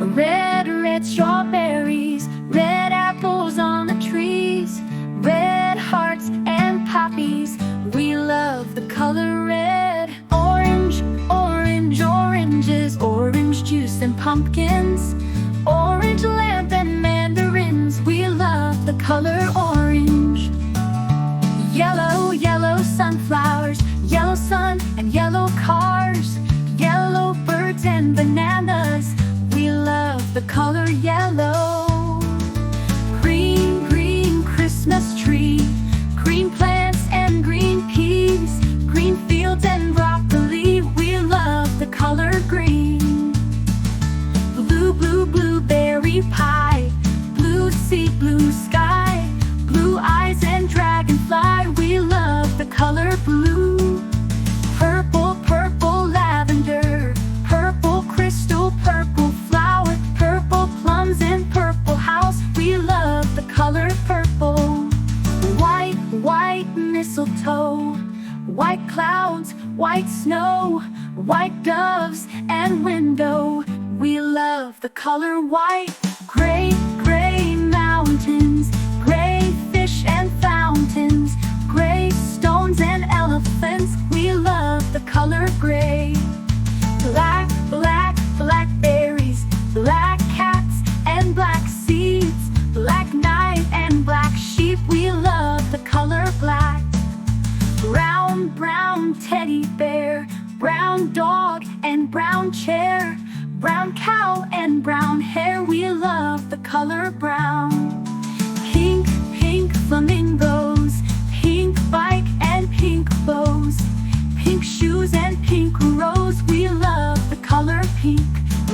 Red, red strawberries, red apples on the trees, red hearts and poppies, we love the color red. Orange, orange, oranges, orange juice and pumpkins, orange lamp and mandarins, we love the color orange. Yellow, yellow sunflowers, yellow sun and yellow cars, yellow birds and bananas, we love the color yellow. Green, green Christmas tree, green plants and green peas, green fields and broccoli, we love the color green. Blue, blue, blueberry pie, blue sea, blue sky, blue eyes and dragonfly, we love the color blue. Purple, purple lavender, purple crystal, purple flower, purple plums and purple house, we love the color purple. White, white mistletoe, white clouds, white snow, white doves and window, we love the color white. Gray, gray mountains, gray fish and fountains, gray stones and elephants, we love the color gray. Black, black, blackberries, black cats and black seeds, black night and black sheep, we love the color black. Brown, brown teddy bear, brown dog and brown chair, brown cow and brown hair, we love the color brown. Pink, pink flamingos, pink bike and pink bows, pink shoes and pink rose, we love the color pink.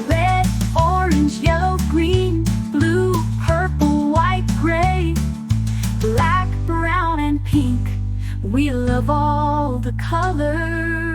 Red, orange, yellow, green, blue, purple, white, gray, black, brown and pink, we love all the colors.